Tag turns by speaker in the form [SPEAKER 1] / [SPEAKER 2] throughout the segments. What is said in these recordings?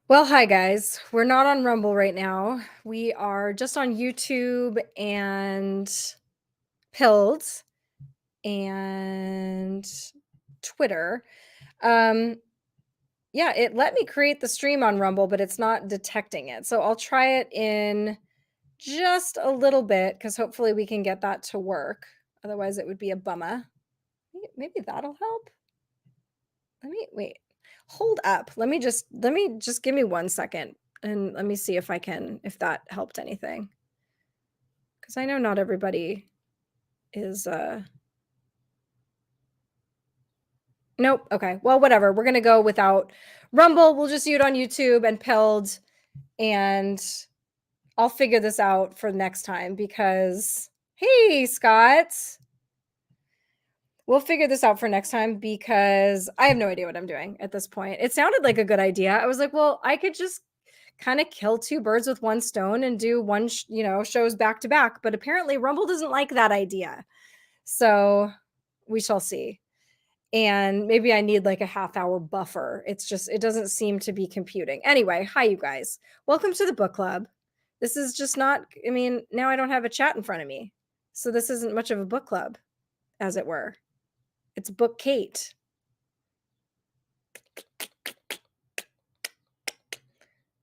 [SPEAKER 1] Well, hi guys. We're not on Rumble right now. We are just on YouTube and Pilled and Twitter. Um yeah, it let me create the stream on Rumble, but it's not detecting it. So I'll try it in just a little bit cuz hopefully we can get that to work. Otherwise it would be a bummer. Maybe that'll help. Let me wait. Hold up. Let me just give me 1 second and let me see if that helped anything. Cuz I know not everybody is nope. Okay. Well, whatever. We're going to go without Rumble. We'll just do it on YouTube and Pilled and I'll figure this out for next time because hey, Scott. We'll figure this out for next time because I have no idea what I'm doing at this point. It sounded like a good idea. I was like, well, I could just kind of kill two birds with one stone and do shows back to back. But apparently, Rumble doesn't like that idea. So we shall see. And maybe I need like a half-hour buffer. It doesn't seem to be computing. Anyway, hi, you guys. Welcome to the book club. This is just not, now I don't have a chat in front of me. So this isn't much of a book club, as it were. It's Book Kate.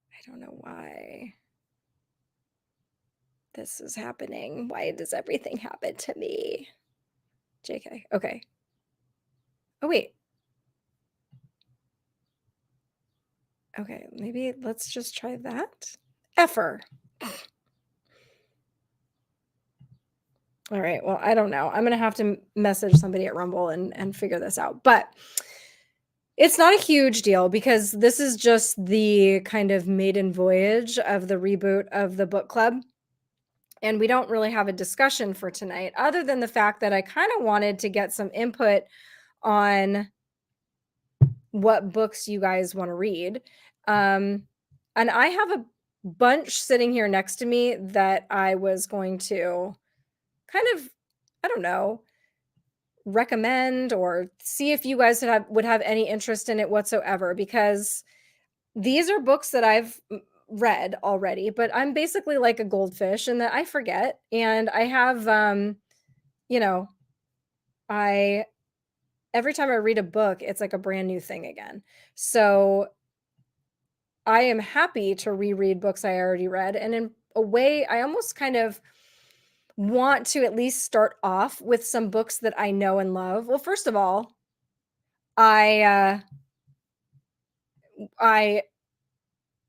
[SPEAKER 1] I don't know why this is happening. Why does everything happen to me? JK. Okay. Oh, wait. Okay, maybe let's just try that. Effer. All right. Well, I don't know. I'm gonna have to message somebody at Rumble and figure this out. But it's not a huge deal because this is just the kind of maiden voyage of the reboot of the book club. And we don't really have a discussion for tonight, other than the fact that I kind of wanted to get some input on what books you guys want to read. And I have a bunch sitting here next to me that I was going to kind of, I don't know, recommend or see if you guys would have any interest in it whatsoever, because these are books that I've read already, but I'm basically like a goldfish and that I forget. And I have, you know, I every time I read a book, it's like a brand new thing again. So I am happy to reread books I already read. And in a way, I almost kind of want to at least start off with some books that I know and love. Well, first of all, I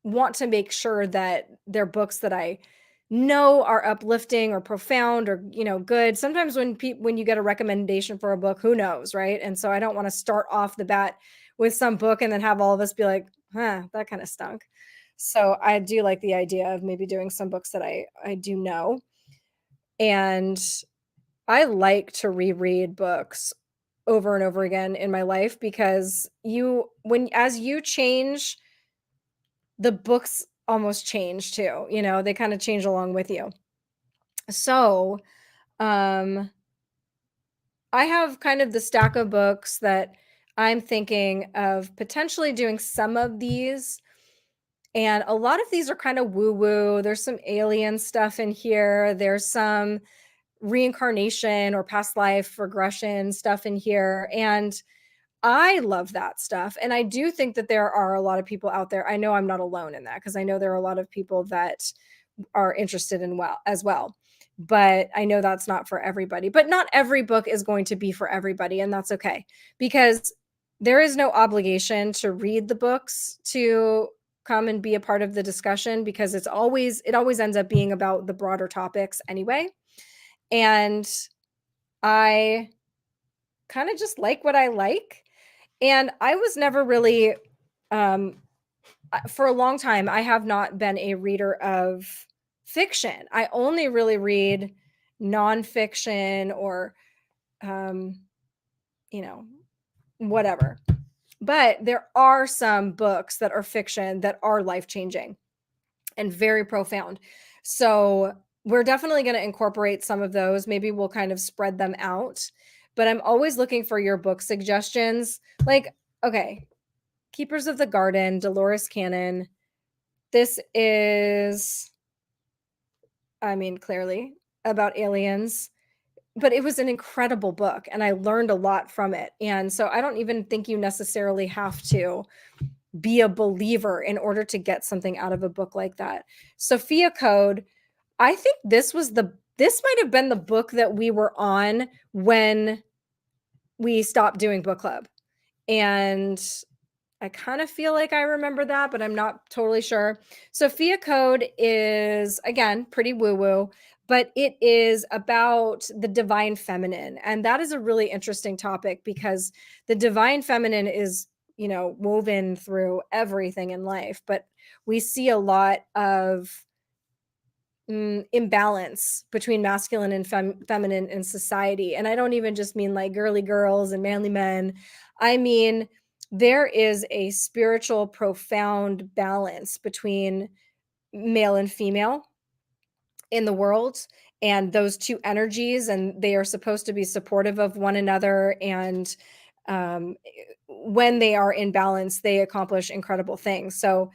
[SPEAKER 1] want to make sure that they're books that I know are uplifting or profound or good. Sometimes when you get a recommendation for a book, who knows, right? And so I don't want to start off the bat with some book and then have all of us be like, huh, that kind of stunk. So I do like the idea of maybe doing some books that I do know. And I like to reread books over and over again in my life because as you change, the books almost change too. They kind of change along with you. So, um I have kind of the stack of books that I'm thinking of potentially doing some of these. And a lot of these are kind of woo-woo. There's some alien stuff in here. There's some reincarnation or past life regression stuff in here. And I love that stuff. And I do think that there are a lot of people out there. I know I'm not alone in that because I know there are a lot of people that are interested in as well. But I know that's not for everybody. But not every book is going to be for everybody, and that's okay because there is no obligation to read the books to come and be a part of the discussion because it always ends up being about the broader topics anyway. And I kind of just like what I like. And I was never really, for a long time, I have not been a reader of fiction. I only really read nonfiction or, um, you know, whatever. But there are some books that are fiction that are life changing and very profound. So we're definitely going to incorporate some of those. Maybe we'll kind of spread them out. But I'm always looking for your book suggestions. Like, okay, Keepers of the Garden, Dolores Cannon. This is, I mean, clearly about aliens, but it was an incredible book and I learned a lot from it. And so I don't even think you necessarily have to be a believer in order to get something out of a book like that. Sophia Code, I think this might have been the book that we were on when we stopped doing book club. And I kind of feel like I remember that, but I'm not totally sure. Sophia Code is, again, pretty woo-woo, but it is about the divine feminine. And that is a really interesting topic because the divine feminine is, woven through everything in life. But we see a lot of imbalance between masculine and feminine in society. And I don't even just mean like girly girls and manly men. I mean, there is a spiritual, profound balance between male and female in the world and those two energies, and they are supposed to be supportive of one another. And um, when they are in balance, they accomplish incredible things. So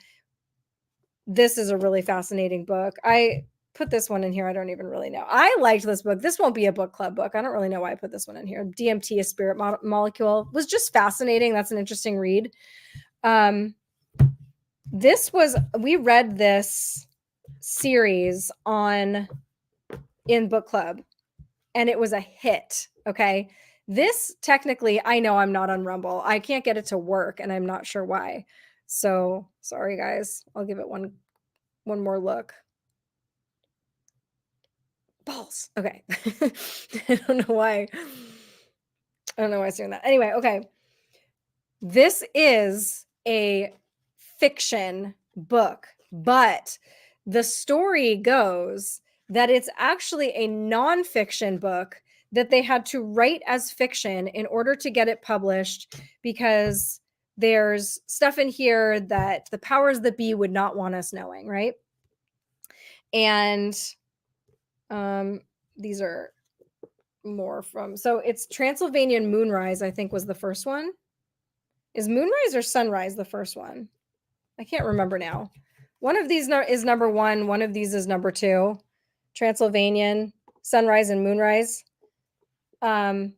[SPEAKER 1] this is a really fascinating book. I put this one in here. I don't even really know. I liked this book. This won't be a book club book. I don't really know why I put this one in here. DMT, a spirit molecule, was just fascinating. That's an interesting read. We read this series in book club and it was a hit. Okay. This technically, I know I'm not on Rumble. I can't get it to work and I'm not sure why. So sorry guys. I'll give it one more look. Balls. Okay. I don't know why. I don't know why I was doing that. Anyway, okay. This is a fiction book, but the story goes that it's actually a nonfiction book that they had to write as fiction in order to get it published because there's stuff in here that the powers that be would not want us knowing, right? And these are more from, so it's Transylvanian Moonrise, I think was the first one. Is Moonrise or Sunrise the first one? I can't remember now. One of these is number one. One of these is number two. Transylvanian, Sunrise, and Moonrise. It's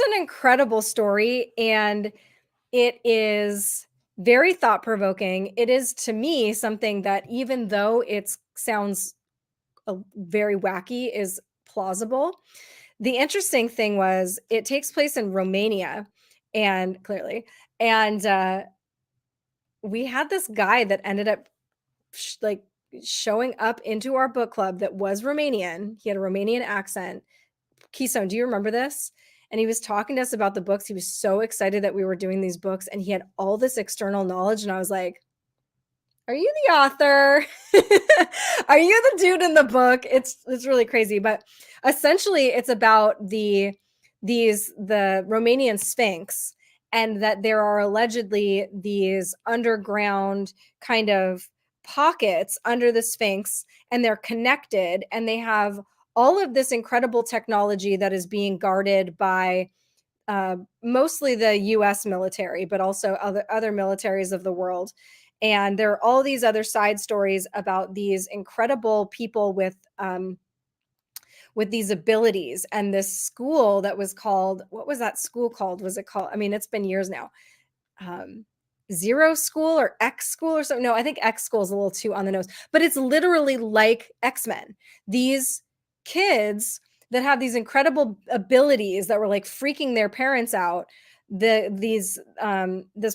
[SPEAKER 1] an incredible story, and it is very thought-provoking. It is, to me, something that even though it sounds very wacky, is plausible. The interesting thing was it takes place in Romania, and clearly, and we had this guy that ended up showing up into our book club that was Romanian. He had a Romanian accent. Keystone, do you remember this? And he was talking to us about the books. He was so excited that we were doing these books, and he had all this external knowledge. And I was like, are you the author? Are you the dude in the book? It's really crazy. But essentially it's about the Romanian Sphinx, and that there are allegedly these underground kind of pockets under the Sphinx, and they're connected, and they have all of this incredible technology that is being guarded by mostly the US military, but also other militaries of the world. And there are all these other side stories about these incredible people with these abilities. And this school that was called, what was that school called? Was it called, I mean, it's been years now. Zero School or X School or something. No, I think X School is a little too on the nose, but it's literally like X-Men. These kids that have these incredible abilities that were like freaking their parents out. This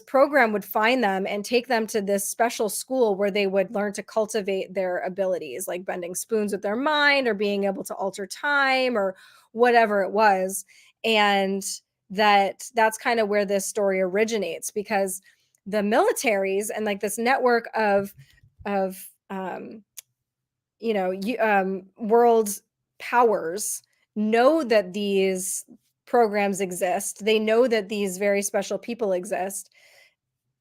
[SPEAKER 1] program would find them and take them to this special school where they would learn to cultivate their abilities, like bending spoons with their mind or being able to alter time or whatever it was. And that's kind of where this story originates, because the militaries and like this network of world powers know that these programs exist. They know that these very special people exist.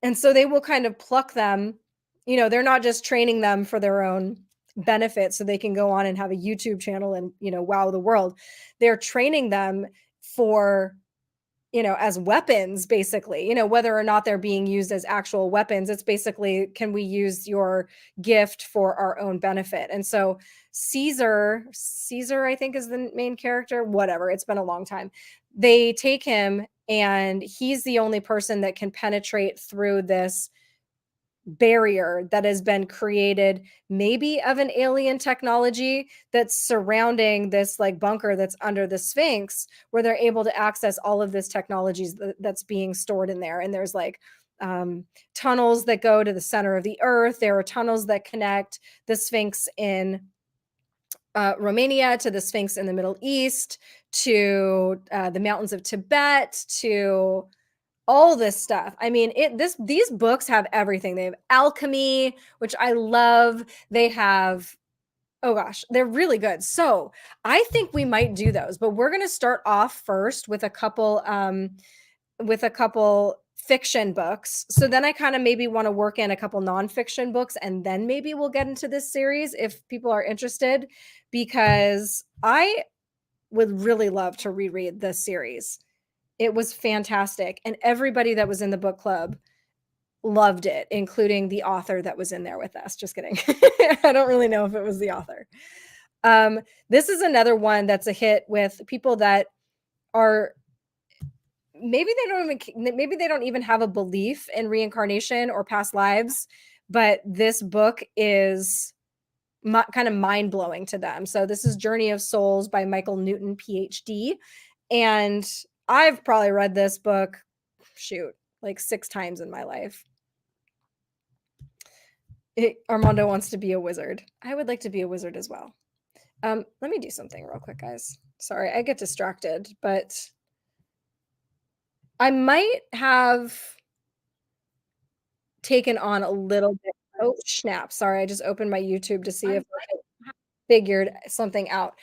[SPEAKER 1] And so they will kind of pluck them. They're not just training them for their own benefit so they can go on and have a YouTube channel and, wow the world. They're training them for as weapons, basically, whether or not they're being used as actual weapons. It's basically, can we use your gift for our own benefit? And so Caesar, I think is the main character, whatever. It's been a long time. They take him and he's the only person that can penetrate through this barrier that has been created, maybe of an alien technology, that's surrounding this like bunker that's under the Sphinx, where they're able to access all of this technologies that's being stored in there. And there's like tunnels that go to the center of the earth. There are tunnels that connect the Sphinx in Romania to the Sphinx in the Middle East, to the mountains of Tibet, to all this stuff. I mean, these books have everything. They have alchemy, which I love. They have, oh gosh, they're really good. So I think we might do those, but we're going to start off first with a couple fiction books. So then I kind of maybe want to work in a couple nonfiction books, and then maybe we'll get into this series if people are interested, because I would really love to reread this series. It was fantastic. And everybody that was in the book club loved it, including the author that was in there with us. Just kidding. I don't really know if it was the author. This is another one that's a hit with people that are maybe they don't even have a belief in reincarnation or past lives, but this book is kind of mind-blowing to them. So this is Journey of Souls by Michael Newton, PhD. And I've probably read this book, like 6 times in my life. Armando wants to be a wizard. I would like to be a wizard as well. Let me do something real quick, guys. Sorry, I get distracted, but I might have taken on a little bit. Oh, snap. Sorry, I just opened my YouTube to see if I figured something out.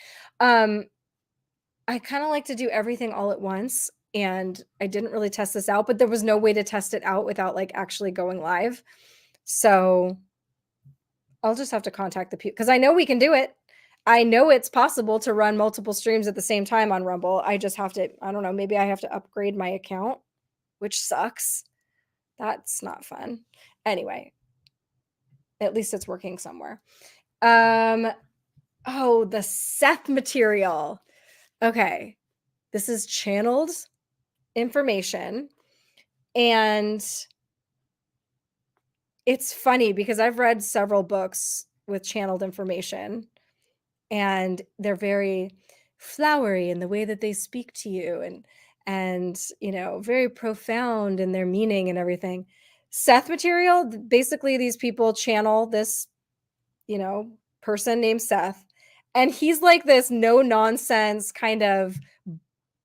[SPEAKER 1] I kind of like to do everything all at once, and I didn't really test this out, but there was no way to test it out without like actually going live. So I'll just have to contact the people, because I know we can do it. I know it's possible to run multiple streams at the same time on Rumble. I just have to, I don't know, maybe I have to upgrade my account, which sucks. That's not fun. Anyway, at least it's working somewhere. Oh, the Seth material. Okay. This is channeled information. And it's funny because I've read several books with channeled information, and they're very flowery in the way that they speak to you, and very profound in their meaning and everything. Seth material, basically these people channel this person named Seth, and he's like this no nonsense kind of,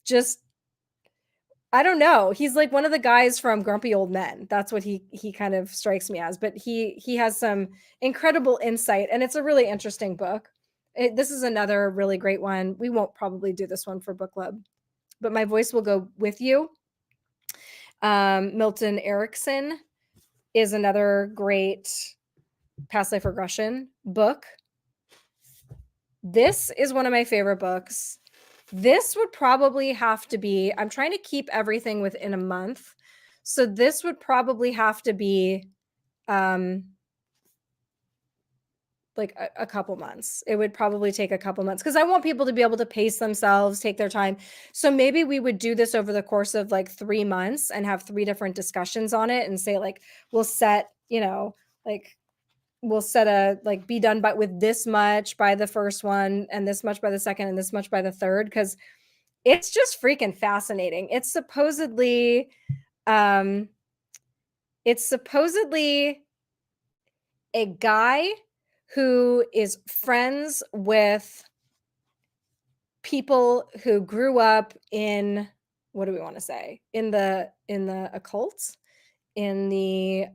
[SPEAKER 1] just, I don't know. He's like one of the guys from Grumpy Old Men. That's what he kind of strikes me as. But he has some incredible insight, and it's a really interesting book. This is another really great one. We won't probably do this one for book club, but My Voice Will Go With You. Milton Erickson is another great past life regression book. This is one of my favorite books. This would probably have to be, I'm trying to keep everything within a month. So this would probably have to be like a couple months. It would probably take a couple months, because I want people to be able to pace themselves, take their time. So maybe we would do this over the course of like 3 months and have 3 different discussions on it, and say like, we'll set, we'll set a be done with this much by the first one, and this much by the second, and this much by the third, because it's just freaking fascinating. It's supposedly a guy who is friends with people who grew up in, what do we want to say, in the occult, in it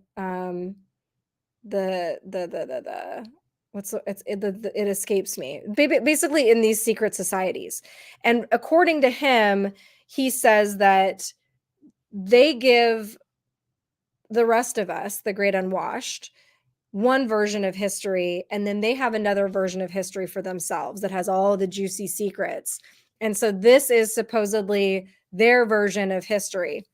[SPEAKER 1] escapes me. Basically in these secret societies. And according to him, he says that they give the rest of us, the great unwashed, one version of history, and then they have another version of history for themselves that has all the juicy secrets. And so this is supposedly their version of history.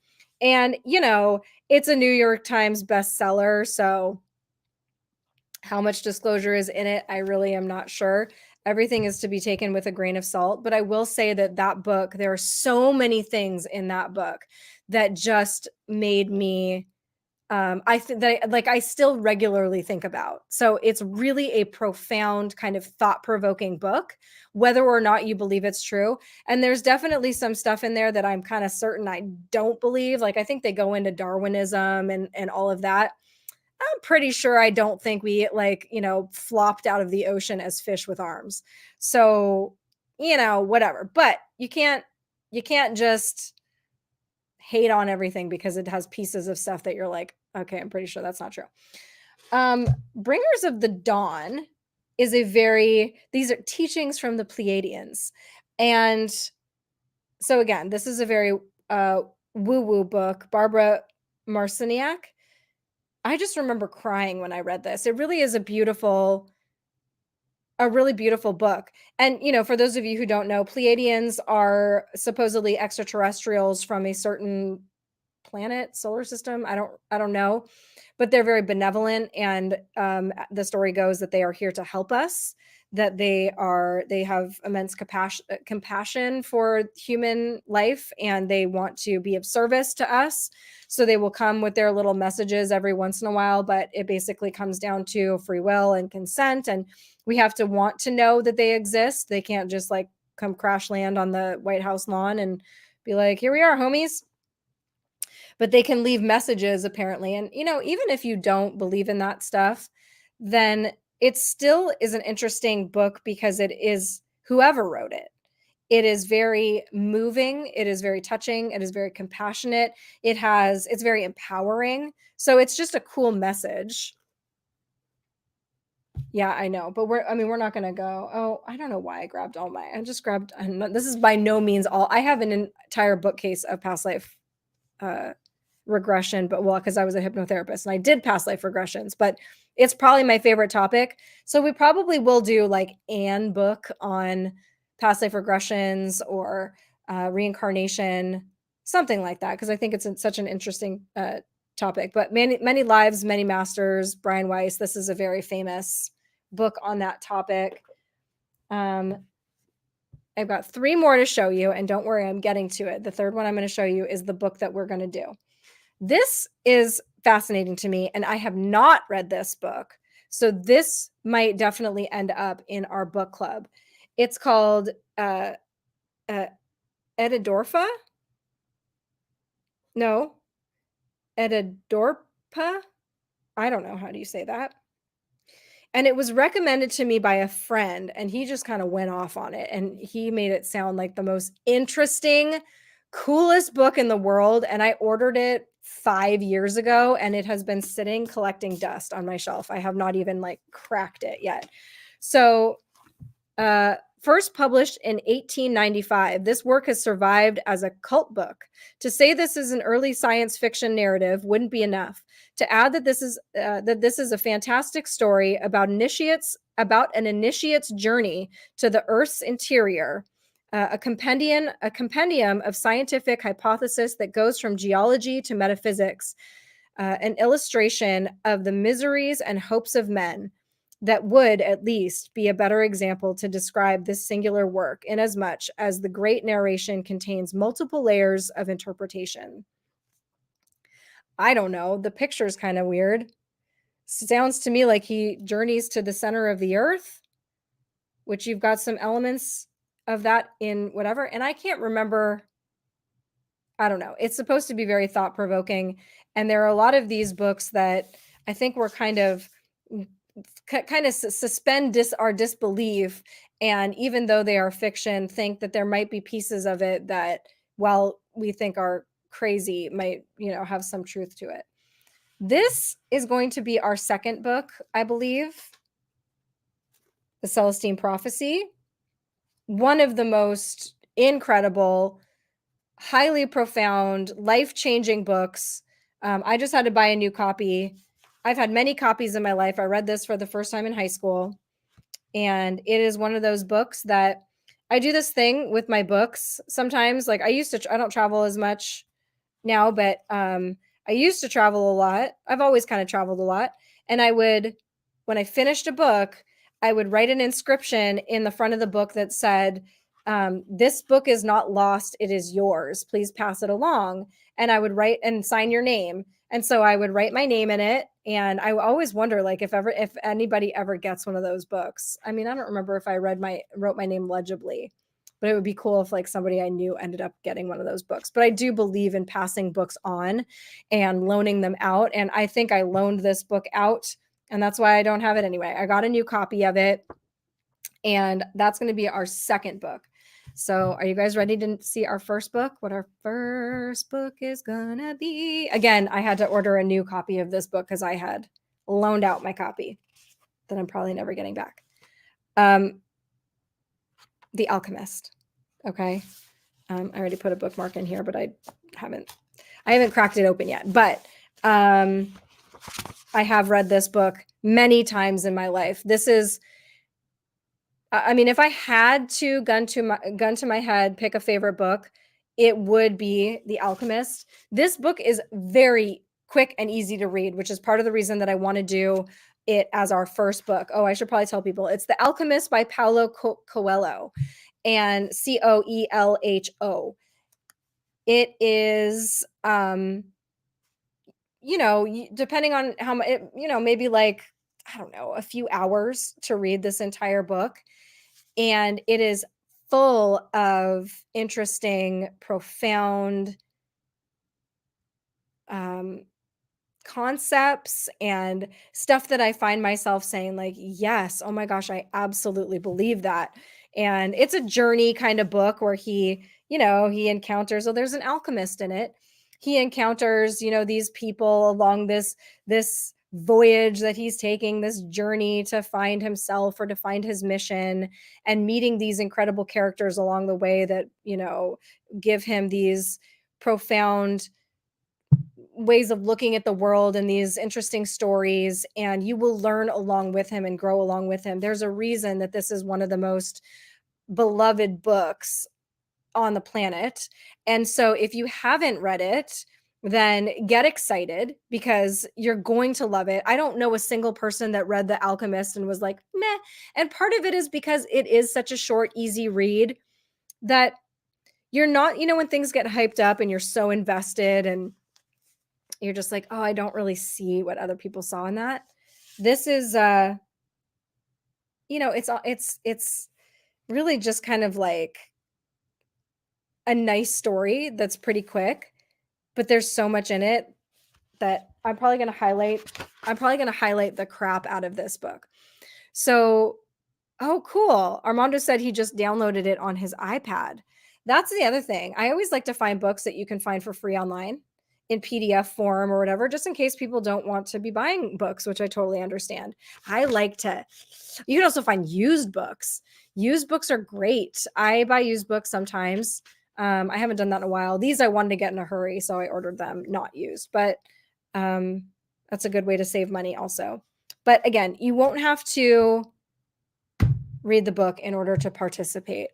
[SPEAKER 1] And, you know, it's a New York Times bestseller, so how much disclosure is in it, I really am not sure. Everything is to be taken with a grain of salt, but I will say that that book, there are so many things in that book that just made me I think that like I still regularly think about. So it's really a profound kind of thought-provoking book, whether or not you believe it's true. And there's definitely some stuff in there that I'm kind of certain I don't believe. Like I think they go into Darwinism and all of that. I'm pretty sure I don't think we like, you know, flopped out of the ocean as fish with arms. So, you know, whatever. But you can't just hate on everything because it has pieces of stuff that you're like, okay, I'm pretty sure that's not true. Bringers of the Dawn is these are teachings from the Pleiadians. And so again, this is a very woo-woo book. Barbara Marciniak. I just remember crying when I read this. It really is a really beautiful book. And, you know, for those of you who don't know, Pleiadians are supposedly extraterrestrials from a certain planet, solar system. I don't know, but they're very benevolent. And the story goes that they are here to help us, that they have immense compassion for human life, and they want to be of service to us. So they will come with their little messages every once in a while, but it basically comes down to free will and consent. And we have to want to know that they exist. They can't just like come crash land on the White House lawn and be like, here we are, homies. But they can leave messages apparently. And, you know, even if you don't believe in that stuff, then it still is an interesting book because it is whoever wrote it. It is very moving. It is very touching. It is very compassionate. It's very empowering. So it's just a cool message. Yeah, I know. But we're not going to go. Oh, I don't know why I just grabbed, this is by no means all. I have an entire bookcase of past life regression, but because I was a hypnotherapist and I did past life regressions, but it's probably my favorite topic. So we probably will do like an book on past life regressions or reincarnation, something like that, because I think it's such an interesting topic. But many lives, many masters, Brian Weiss. This is a very famous book on that topic. I've got 3 more to show you, and don't worry, I'm getting to it. The third one I'm going to show you is the book that we're going to do. This is fascinating to me, and I have not read this book. So this might definitely end up in our book club. It's called Edidorfa? No. Edidorpa? I don't know. How do you say that? And it was recommended to me by a friend, and he just kind of went off on it, and he made it sound like the most interesting, coolest book in the world. And I ordered it 5 years ago, and it has been sitting collecting dust on my shelf. I have not even like cracked it yet. So first published in 1895, this work has survived as a cult book. To say this is an early science fiction narrative wouldn't be enough. To add that this is a fantastic story about an initiate's journey to the Earth's interior, a compendium of scientific hypothesis that goes from geology to metaphysics, an illustration of the miseries and hopes of men, that would at least be a better example to describe this singular work, inasmuch as the great narration contains multiple layers of interpretation. I don't know. The picture's kind of weird. Sounds to me like he journeys to the center of the earth, which you've got some elements of that in whatever. And I can't remember. I don't know. It's supposed to be very thought-provoking. And there are a lot of these books that I think were kind of suspend our disbelief, and even though they are fiction, think that there might be pieces of it that, while we think are crazy, might, you know, have some truth to it. This is going to be our second book, I believe, The Celestine Prophecy. One of the most incredible, highly profound, life-changing books. I just had to buy a new copy. I've had many copies in my life. I read this for the first time in high school, and it is one of those books that I do this thing with my books sometimes. Like, I don't travel as much now, but I used to travel a lot. I've always kind of traveled a lot. And when I finished a book, I would write an inscription in the front of the book that said, "This book is not lost, it is yours. Please pass it along." And I would write and sign your name. And so I would write my name in it. And I always wonder, like, if anybody ever gets one of those books. I mean, I don't remember if I wrote my name legibly, but it would be cool if like somebody I knew ended up getting one of those books. But I do believe in passing books on and loaning them out. And I think I loaned this book out, and that's why I don't have it anyway. I got a new copy of it, and that's going to be our second book. So are you guys ready to see our first book? What our first book is gonna be? Again, I had to order a new copy of this book because I had loaned out my copy that I'm probably never getting back. The Alchemist. Okay. I already put a bookmark in here, but I haven't cracked it open yet. But I have read this book many times in my life. This is, I mean, if I had to gun to my head, pick a favorite book, it would be The Alchemist. This book is very quick and easy to read, which is part of the reason that I want to do it as our first book. Oh, I should probably tell people it's The Alchemist by Paulo Coelho, and Coelho. It is, depending on how much, maybe like, I don't know, a few hours to read this entire book. And it is full of interesting, profound concepts and stuff that I find myself saying, like, yes, oh my gosh, I absolutely believe that. And it's a journey kind of book where he encounters, there's an alchemist in it. He encounters, these people along this voyage that he's taking, this journey to find himself or to find his mission, and meeting these incredible characters along the way that, give him these profound ways of looking at the world and these interesting stories, and you will learn along with him and grow along with him. There's a reason that this is one of the most beloved books on the planet. And so if you haven't read it, then get excited because you're going to love it. I don't know a single person that read The Alchemist and was like, meh. And part of it is because it is such a short, easy read that you're not, when things get hyped up and you're so invested and you're just like, oh, I don't really see what other people saw in that. This is, it's really just kind of like a nice story that's pretty quick, but there's so much in it that I'm probably going to highlight the crap out of this book. So, oh, cool. Armando said he just downloaded it on his iPad. That's the other thing. I always like to find books that you can find for free online in PDF form or whatever, just in case people don't want to be buying books, which I totally understand. You can also find used books. Used books are great. I buy used books sometimes. I haven't done that in a while. These I wanted to get in a hurry, so I ordered them not used, but that's a good way to save money also. But again, you won't have to read the book in order to participate.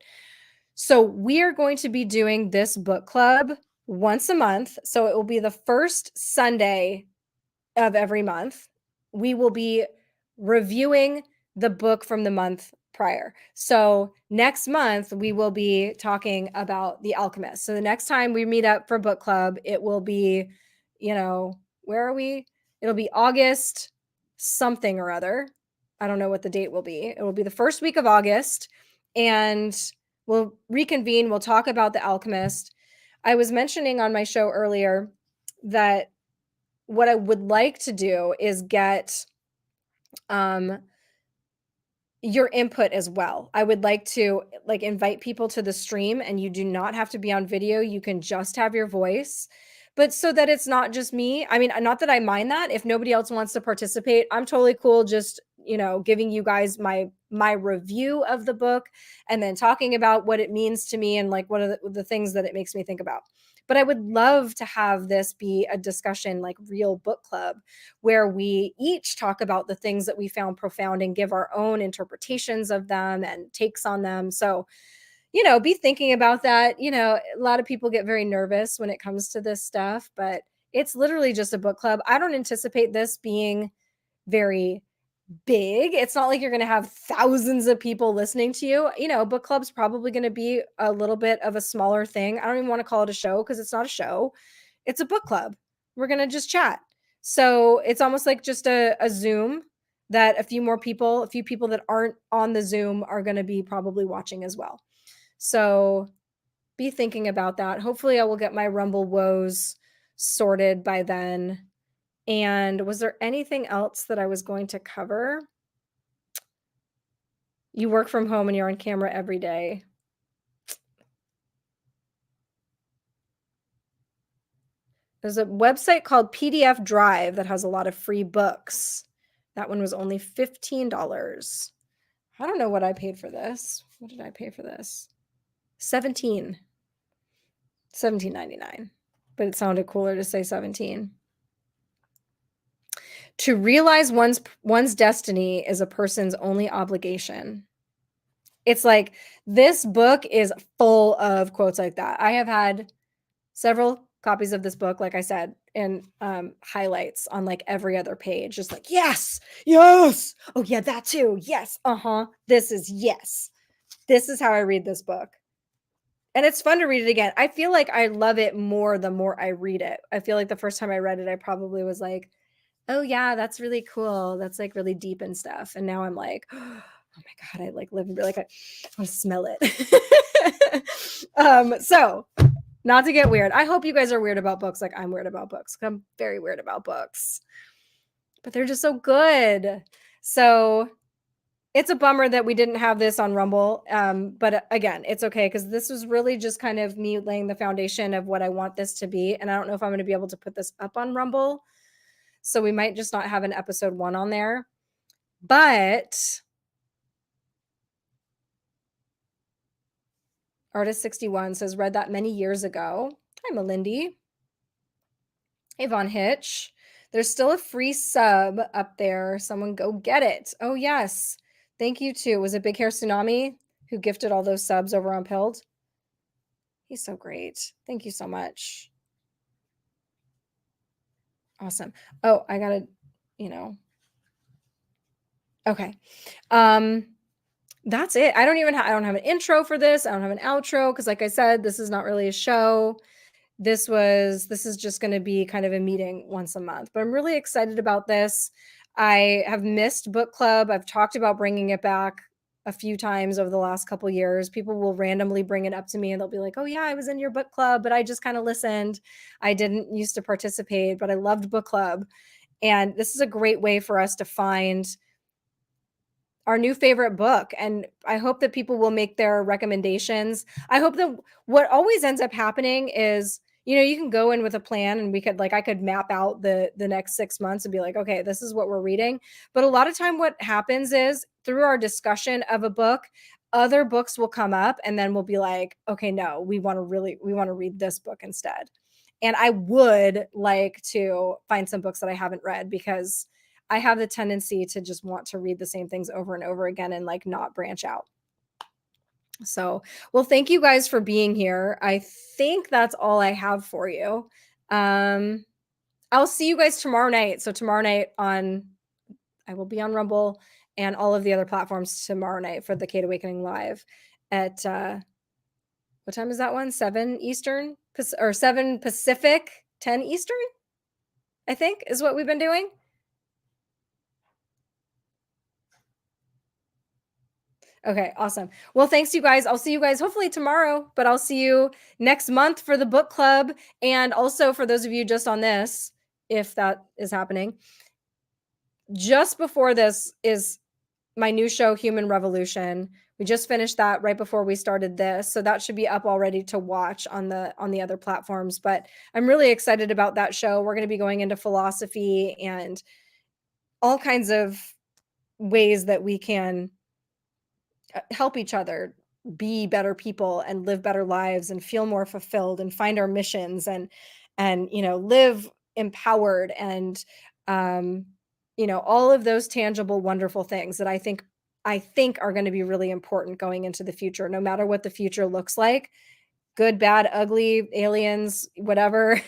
[SPEAKER 1] So we are going to be doing this book club once a month. So it will be the first Sunday of every month. We will be reviewing the book from the month prior. So next month, we will be talking about The Alchemist. So the next time we meet up for book club, it will be, where are we? It'll be August something or other. I don't know what the date will be. It will be the first week of August, and we'll reconvene. We'll talk about The Alchemist. I was mentioning on my show earlier that what I would like to do is get your input as well. I would like to invite people to the stream, and you do not have to be on video. You can just have your voice, but so that it's not just me. I mean, not that I mind that. If nobody else wants to participate, I'm totally cool just, giving you guys my review of the book and then talking about what it means to me and like what are the things that it makes me think about. But I would love to have this be a discussion, like real book club, where we each talk about the things that we found profound and give our own interpretations of them and takes on them. So, be thinking about that. A lot of people get very nervous when it comes to this stuff, but it's literally just a book club. I don't anticipate this being very big. It's not like you're going to have thousands of people listening to you. Book club's probably going to be a little bit of a smaller thing. I don't even want to call it a show because it's not a show. It's a book club. We're going to just chat. So it's almost like just a Zoom that a few people that aren't on the Zoom are going to be probably watching as well. So be thinking about that. Hopefully I will get my Rumble woes sorted by then. And was there anything else that I was going to cover? You work from home and you're on camera every day. There's a website called PDF Drive that has a lot of free books. That one was only $15. I don't know what I paid for this. What did I pay for this? $17.99. But it sounded cooler to say 17. To realize one's destiny is a person's only obligation. It's like this book is full of quotes like that. I have had several copies of this book, like I said, and highlights on like every other page, just like, yes, yes. Oh yeah, that too. Yes. This is how I read this book. And it's fun to read it again. I feel like I love it more the more I read it. I feel like the first time I read it, I probably was like, oh yeah, that's really cool. That's like really deep and stuff. And now I'm like, oh my God, I like live like I want to smell it. So not to get weird. I hope you guys are weird about books like I'm weird about books. I'm very weird about books. But they're just so good. So it's a bummer that we didn't have this on Rumble. But again, it's okay because this was really just kind of me laying the foundation of what I want this to be. And I don't know if I'm going to be able to put this up on Rumble. So we might just not have an episode 1 on there. But Artist 61 says, read that many years ago. Hi, Melindy. Hey, Von Hitch. There's still a free sub up there. Someone go get it. Oh, yes. Thank you, too. Was it Big Hair Tsunami who gifted all those subs over on Pilled? He's so great. Thank you so much. Awesome. Oh, I got to, Okay. That's it. I don't have an intro for this. I don't have an outro because like I said, this is not really a show. This is just going to be kind of a meeting once a month, but I'm really excited about this. I have missed book club. I've talked about bringing it back a few times over the last couple years. People will randomly bring it up to me and they'll be like, oh yeah, I was in your book club, but I just kind of listened. I didn't used to participate, but I loved book club. And this is a great way for us to find our new favorite book. And I hope that people will make their recommendations. I hope that what always ends up happening is, you can go in with a plan and I could map out the next 6 months and be like, okay, this is what we're reading. But a lot of time what happens is through our discussion of a book, other books will come up and then we'll be like, okay, no, we want to read this book instead. And I would like to find some books that I haven't read because I have the tendency to just want to read the same things over and over again and like not branch out. So, well, thank you guys for being here. I think that's all I have for you. I'll see you guys tomorrow night. So tomorrow night I will be on Rumble and all of the other platforms tomorrow night for the Kate Awakening Live at, what time is that one? 7 Eastern or 7 Pacific, 10 Eastern, I think is what we've been doing. Okay, awesome. Well, thanks you guys. I'll see you guys hopefully tomorrow, but I'll see you next month for the book club. And also for those of you just on this, if that is happening, just before this is my new show, Human Revolution. We just finished that right before we started this. So that should be up already to watch on the other platforms. But I'm really excited about that show. We're going to be going into philosophy and all kinds of ways that we can help each other be better people and live better lives and feel more fulfilled and find our missions and live empowered and all of those tangible wonderful things that I think I think are going to be really important going into the future, no matter what the future looks like. Good, bad, ugly, aliens, whatever.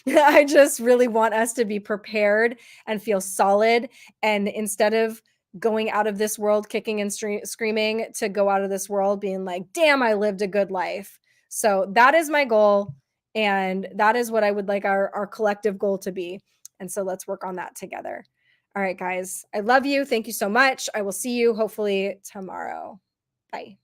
[SPEAKER 1] I just really want us to be prepared and feel solid. And instead of going out of this world kicking and screaming, to go out of this world being like, damn, I lived a good life. So that is my goal. And that is what I would like our collective goal to be. And so let's work on that together. All right, guys, I love you. Thank you so much. I will see you hopefully tomorrow. Bye.